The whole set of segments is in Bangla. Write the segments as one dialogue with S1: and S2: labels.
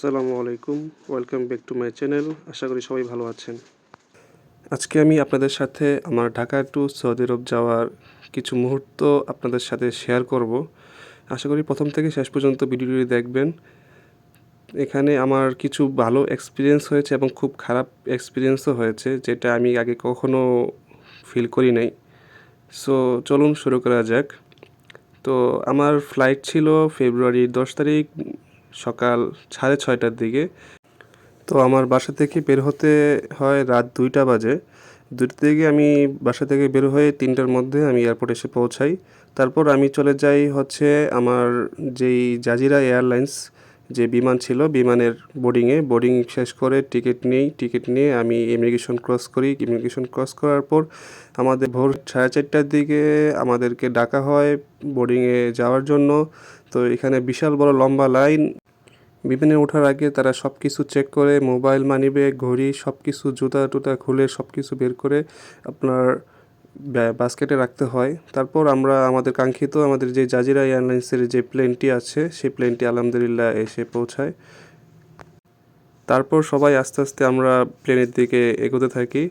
S1: আসসালামু আলাইকুম, welcome back to my channel. আশা করি সবাই ভালো আছেন। আজকে আমি আপনাদের সাথে আমার ঢাকা টু সৌদি আরব যাওয়ার কিছু মুহূর্ত আপনাদের সাথে শেয়ার করব। আশা করি প্রথম থেকে শেষ পর্যন্ত ভিডিওটি দেখবেন। এখানে আমার কিছু ভালো এক্সপিরিয়েন্স হয়েছে এবং খুব খারাপ এক্সপিরিয়েন্সও হয়েছে, যেটা আমি আগে কখনো ফিল করি নাই। সো চলুন শুরু করা যাক। তো আমার ফ্লাইট ছিল ফেব্রুয়ারির 10 তারিখ সকাল 6:30টার দিকে। তো আমার বাসা থেকে বের হতে হয় রাত 2টা বাজে। 2টা থেকে আমি বাসা থেকে বের হয়ে 3টার মধ্যে আমি এয়ারপোর্টে এসে পৌঁছাই। তারপর আমি চলে যাই আমার যেই জাজিরা এয়ারলাইন্স যে বিমান ছিল, বিমানের বোর্ডিং শেষ করে টিকিট নিয়ে আমি ইমিগ্রেশন ক্রস করি। ইমিগ্রেশন ক্রস করার পর আমাদের ভোর 4:30টার দিকে আমাদেরকে ডাকা হয় বোর্ডিংয়ে যাওয়ার জন্য। তো এখানে বিশাল বড় লম্বা লাইন। বিমানে ওঠার আগে তারা সব কিছু চেক করে, মোবাইল, মানিব্যাগ, ঘড়ি সব কিছু, জুতা টুতা খুলে সব কিছু বের করে আপনার বাস্কেটে রাখতে হয়। তারপর আমরা আমাদের যে জাজিরা এয়ারলাইন্সের যে প্লেনটি আছে সেই প্লেনটি আলহামদুলিল্লাহ এসে পৌঁছায়। তারপর সবাই আস্তে আস্তে আমরা প্লেনের দিকে এগোতে থাকি।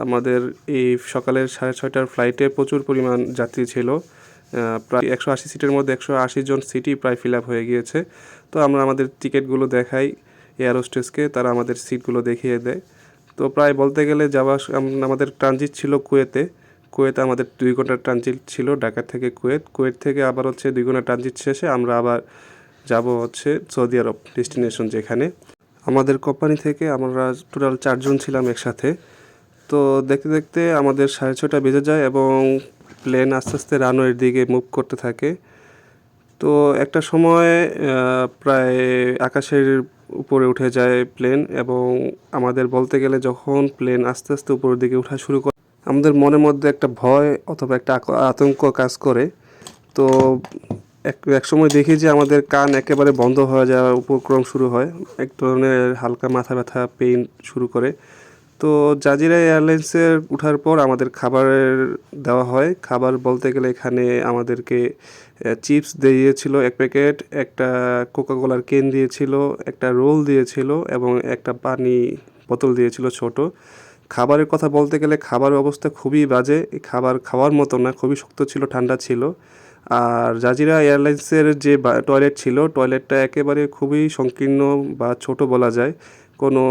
S1: আমাদের এই সকালের 6:30টার ফ্লাইটে প্রচুর পরিমাণ যাত্রী ছিল। প্রায় 180 সিটের মধ্যে 180 জন সিটই প্রায় ফিল আপ হয়ে গিয়েছে। তো আমরা আমাদের টিকিটগুলো দেখাই এয়ার হোস্টেসকে, তারা আমাদের সিটগুলো দেখিয়ে দেয়। তো প্রায় বলতে গেলে আমাদের ট্রানজিট ছিল কুয়েতে আমাদের 2 ঘন্টার ট্রানজিট ছিল, ঢাকা থেকে কুয়েত থেকে আবার 2 ঘন্টা ট্রানজিট শেষে আমরা আবার যাব সৌদি আরব ডেস্টিনেশন যেখানে। আমাদের কোম্পানি থেকে আমরা টোটাল 4 জন ছিলাম একসাথে। তো দেখতে দেখতে আমাদের 6:30 বেজে যায় এবং প্লেন আস্তে আস্তে রানওয়ের দিকে মুভ করতে থাকে। তো একটা সময় প্রায় আকাশের উপরে উঠে যায় প্লেন, এবং আমাদের বলতে গেলে যখন প্লেন আস্তে আস্তে উপরের দিকে ওঠা শুরু করে, আমাদের মনের মধ্যে একটা ভয় অথবা একটা আতঙ্ক কাজ করে। তো এক সময় দেখি যে আমাদের কান একেবারে বন্ধ হয়ে যাওয়ার উপক্রম শুরু হয়, এক ধরনের হালকা মাথা ব্যথা, পেইন শুরু করে। তো জাজিরা এয়ারলাইন্সের ওঠার পর আমাদের খাবারের দেওয়া হয়। খাবার বলতে গেলে এখানে আমাদেরকে চিপস দিয়েছিল 1 প্যাকেট, একটা কোকাকোলার ক্যান দিয়েছিল, একটা রোল দিয়েছিল এবং একটা পানি বোতল দিয়েছিল ছোট। খাবারের কথা বলতে গেলে খাবারের অবস্থা খুবই বাজে। এই খাবার খাওয়ার মতো না, খুবই শক্ত ছিল, ঠান্ডা ছিল। আর জাজিরা এয়ারলাইন্সের যে টয়লেট ছিল, টয়লেটটা একেবারে খুবই সংকীর্ণ বা ছোট বলা যায়। কোনো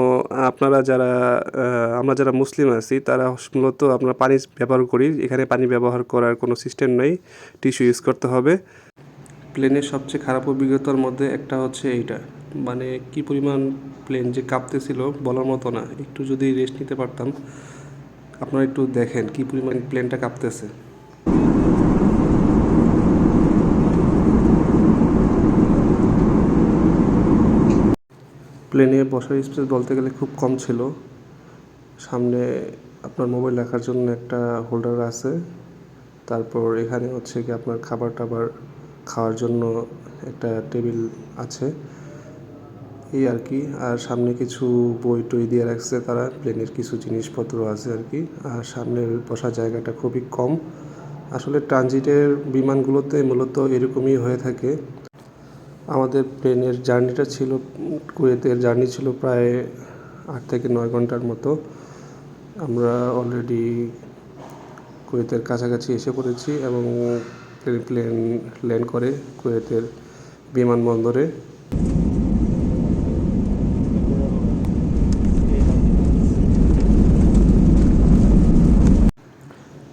S1: আমরা যারা মুসলিম আছি তারা মূলত আমরা পানি ব্যবহার করি, এখানে পানি ব্যবহার করার কোনো সিস্টেম নেই, টিস্যু ইউজ করতে হবে। প্লেনের সবচেয়ে খারাপ অভিজ্ঞতার মধ্যে একটা এইটা, মানে কি পরিমাণ প্লেন যে কাঁপতেছিল বলার মতো না। একটু যদি রেস্ট নিতে পারতাম। আপনারা একটু দেখেন কি পরিমাণ প্লেনটা কাঁপতেছে। প্লেনে বসার স্পেস বলতে গেলে খুব কম ছিল। সামনে আপনার মোবাইল রাখার জন্য একটা হোল্ডার আছে। তারপর এখানে কি আপনার খাবার টাবার খাওয়ার জন্য একটা টেবিল আছে, এই আর কি। আর সামনে কিছু বই টই দিয়ে রাখছে তারা, প্লেনের কিছু জিনিসপত্র আছে আর কি। আর সামনের বসার জায়গাটা খুবই কম। আসলে ট্রানজিটের বিমানগুলোতে মূলত এরকমই হয়ে থাকে। আমাদের প্লেনের কুয়েতের জার্নি ছিল প্রায় 8 থেকে 9 ঘন্টার মতো। আমরা অলরেডি কুয়েতের কাছাকাছি এসে পড়েছি এবং প্লেন ল্যান্ড করে কুয়েতের বিমানবন্দরে।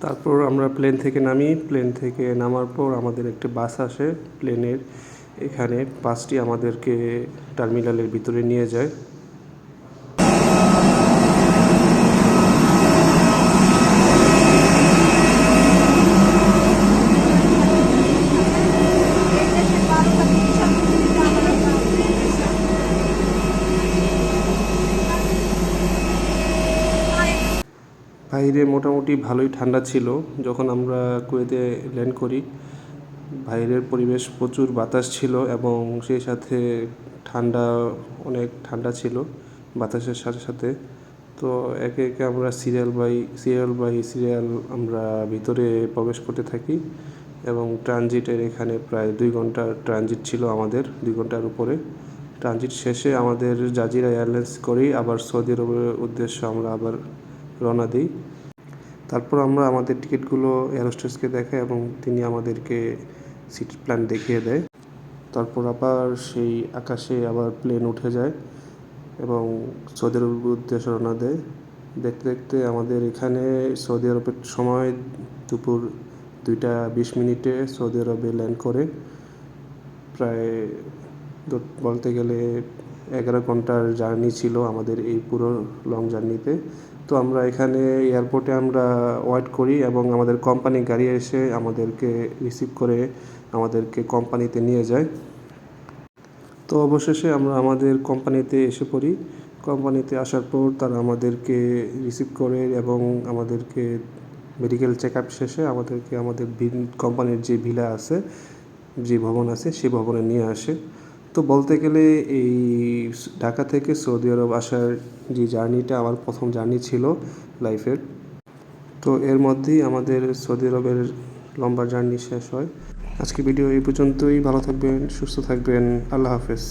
S1: তারপর আমরা প্লেন থেকে নামার পর আমাদের একটি বাস আসে প্লেনের। এখানে বাসটি আমাদেরকে টার্মিনালের ভিতরে নিয়ে যায়। বাইরে মোটামুটি ভালোই ঠান্ডা ছিল যখন আমরা কুয়েতে ল্যান্ড করি। বাইরের পরিবেশ প্রচুর বাতাস ছিল এবং সেই সাথে অনেক ঠান্ডা ছিল বাতাসের সাথে সাথে। তো একে একে আমরা সিরিয়াল আমরা ভিতরে প্রবেশ করতে থাকি এবং ট্রানজিটের এখানে প্রায় 2 ঘন্টার ট্রানজিট ছিল আমাদের, 2 ঘন্টার উপরে ট্রানজিট শেষে আমাদের জাজিরা এয়ারলাইন্স করেই আবার সৌদি আরবের উদ্দেশ্যে আমরা আবার রওনা দিই। তারপর আমরা আমাদের টিকিটগুলো এয়ার হোস্টেসকে দেখাই এবং তিনি আমাদেরকে সিট প্ল্যান দেখিয়ে দেয়। তারপর আবার সেই আকাশে আবার প্লেন উঠে যায় এবং সৌদি আরবের উদ্দেশ্যে রওনা দেয়। দেখতে দেখতে আমাদের এখানে সৌদি আরবের সময় দুপুর 2:20 সৌদি আরবে ল্যান্ড করে। প্রায় বলতে গেলে 11 ঘন্টার জার্নি ছিল আমাদের এই পুরো লং জার্নিতে। তো আমরা এখানে এয়ারপোর্টে আমরা ওয়েট করি এবং আমাদের কোম্পানি গাড়ি এসে আমাদেরকে রিসিভ করে আমাদেরকে কোম্পানিতে নিয়ে যায়। তো অবশেষে আমরা আমাদের কোম্পানিতে এসে পড়ি। কোম্পানিতে আসার পর তারা আমাদেরকে রিসিভ করে এবং আমাদেরকে মেডিকেল চেক আপ শেষে আমাদেরকে আমাদের কোম্পানির যে ভিলা আছে, যে ভবন আছে, সেই ভবনে নিয়ে আসে। তো বলতে গেলে এই ঢাকা থেকে সৌদি আরব আসার যে জার্নিটা আমার প্রথম জার্নি ছিল লাইফের। তো এর মধ্যেই আমাদের সৌদি আরবের লম্বা জার্নি শেষ হয়। আজকে ভিডিও এই পর্যন্তই। ভালো থাকবেন, সুস্থ থাকবেন। আল্লাহ হাফেজ।